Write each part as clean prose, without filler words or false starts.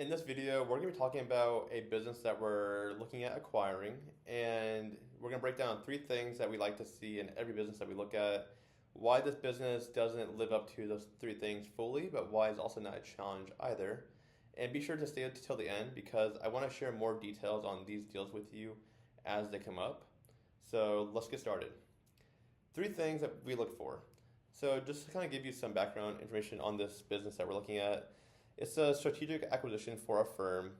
In this video, we're going to be talking about a business that we're looking at acquiring, and we're going to break down three things that we like to see in every business that we look at, why this business doesn't live up to those three things fully, but why it's also not a challenge either. And be sure to stay until the end because I want to share more details on these deals with you as they come up. So let's get started. Three things that we look for. So just to kind of give you some background information on this business that we're looking at, it's a strategic acquisition for our firm.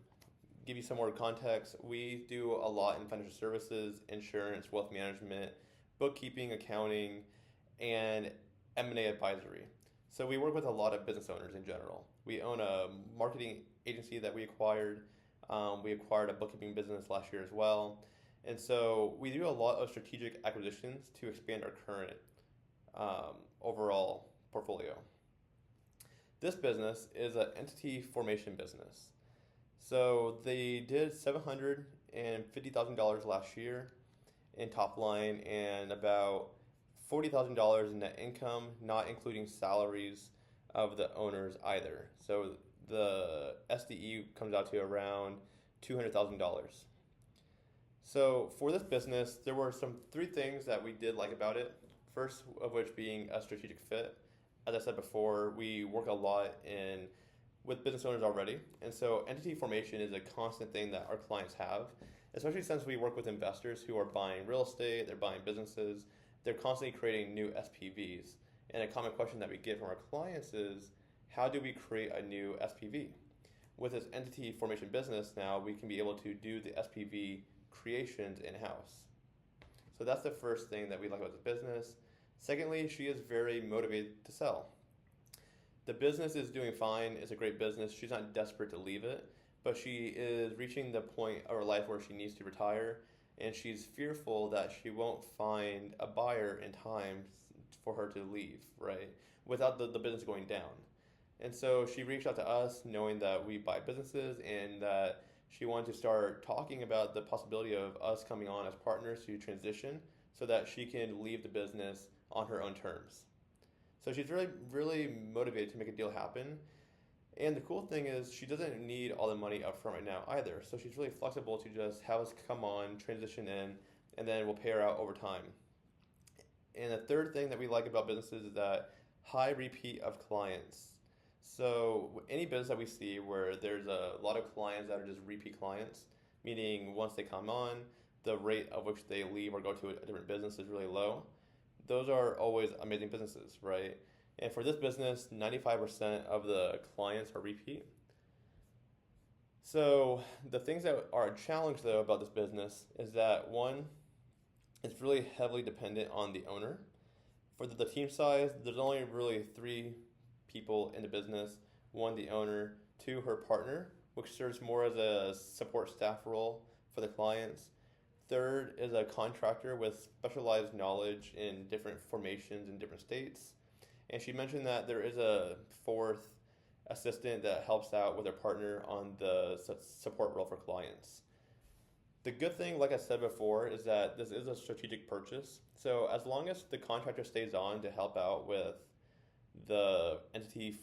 Give you some more context. We do a lot in financial services, insurance, wealth management, bookkeeping, accounting, and M&A advisory. So we work with a lot of business owners in general. We own a marketing agency that we acquired. We acquired a bookkeeping business last year as well. And so we do a lot of strategic acquisitions to expand our current overall portfolio. This business is an entity formation business. So they did $750,000 last year in top line and about $40,000 in net income, not including salaries of the owners either. So the SDE comes out to around $200,000. So for this business, there were some three things that we did like about it. First of which being a strategic fit. As I said before, we work a lot with business owners already, and so entity formation is a constant thing that our clients have, especially since we work with investors who are buying real estate, they're buying businesses, they're constantly creating new SPVs. And a common question that we get from our clients is, how do we create a new SPV? With this entity formation business now, we can be able to do the SPV creations in-house. So that's the first thing that we like about the business. Secondly, she is very motivated to sell. The business is doing fine. It's a great business. She's not desperate to leave it, but she is reaching the point of her life where she needs to retire, and she's fearful that she won't find a buyer in time for her to leave, right? Without the business going down. And so she reached out to us knowing that we buy businesses and that she wanted to start talking about the possibility of us coming on as partners to transition so that she can leave the business on her own terms. So she's really, really motivated to make a deal happen. And the cool thing is she doesn't need all the money up front right now either. So she's really flexible to just have us come on, transition in, and then we'll pay her out over time. And the third thing that we like about businesses is that high repeat of clients. So any business that we see where there's a lot of clients that are just repeat clients, meaning once they come on, the rate of which they leave or go to a different business is really low. Those are always amazing businesses, right? And for this business, 95% of the clients are repeat. So the things that are a challenge though about this business is that one, it's really heavily dependent on the owner. For the team size, there's only really three people in the business. One, the owner. Two, her partner, which serves more as a support staff role for the clients. Third is a contractor with specialized knowledge in different formations in different states. And she mentioned that there is a fourth assistant that helps out with her partner on the support role for clients. The good thing, like I said before, is that this is a strategic purchase. So as long as the contractor stays on to help out with the entity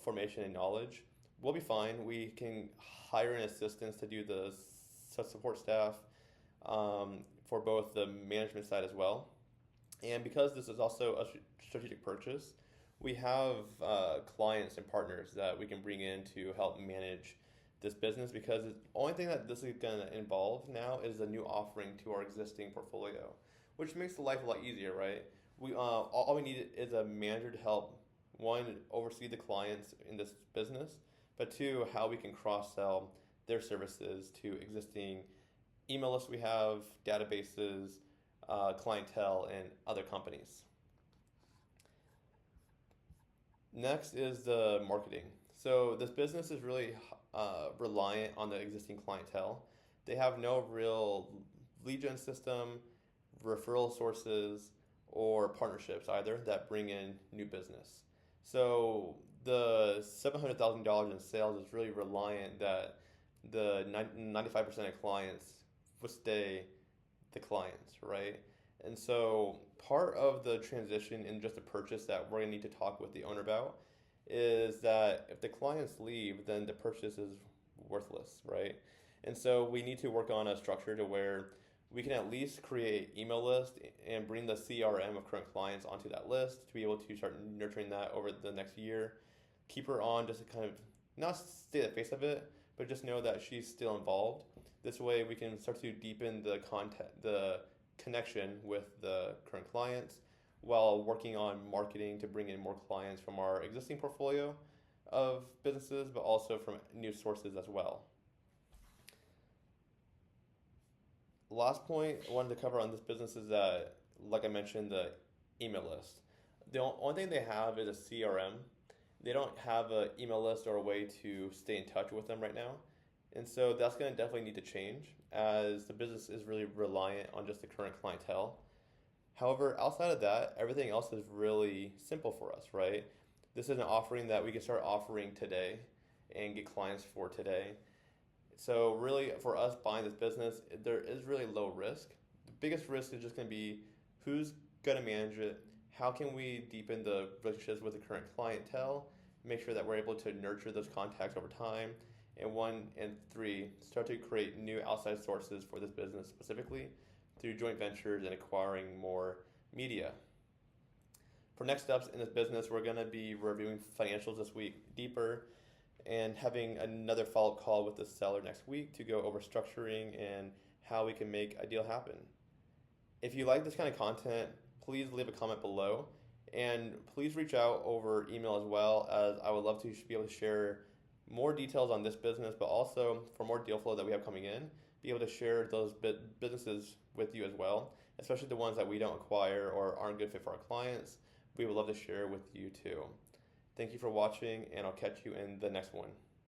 formation and knowledge, we'll be fine. We can hire an assistant to do the support staff for both the management side as well. And because this is also a strategic purchase, we have clients and partners that we can bring in to help manage this business because the only thing that this is going to involve now is a new offering to our existing portfolio, which makes the life a lot easier, right? All we need is a manager to help, one, oversee the clients in this business, but two, how we can cross-sell their services to existing email lists we have, databases, clientele, and other companies. Next is the marketing. So this business is really reliant on the existing clientele. They have no real lead gen system, referral sources, or partnerships either that bring in new business. So the $700,000 in sales is really reliant that the 95% of clients would stay the clients, right? And so part of the transition in just a purchase that we're going to need to talk with the owner about is that if the clients leave, then the purchase is worthless, right? And so we need to work on a structure to where we can at least create email list and bring the CRM of current clients onto that list to be able to start nurturing that over the next year. Keep her on just to kind of not stay the face of it, but just know that she's still involved. This way we can start to deepen the connection with the current clients while working on marketing to bring in more clients from our existing portfolio of businesses, but also from new sources as well. Last point I wanted to cover on this business is that, like I mentioned, the email list. The only thing they have is a CRM. They don't have an email list or a way to stay in touch with them right now. And so that's going to definitely need to change as the business is really reliant on just the current clientele. However, outside of that, everything else is really simple for us, right? This is an offering that we can start offering today and get clients for today. So really for us buying this business, there is really low risk. The biggest risk is just going to be who's going to manage it, how can we deepen the relationships with the current clientele, make sure that we're able to nurture those contacts over time, and 1 and 3, start to create new outside sources for this business specifically through joint ventures and acquiring more media. For next steps in this business, we're going to be reviewing financials this week deeper and having another follow-up call with the seller next week to go over structuring and how we can make a deal happen. If you like this kind of content, please leave a comment below, and please reach out over email as well, as I would love to be able to share more details on this business, but also for more deal flow that we have coming in, be able to share those businesses with you as well, especially the ones that we don't acquire or aren't good fit for our clients. We would love to share with you too. Thank you for watching, and I'll catch you in the next one.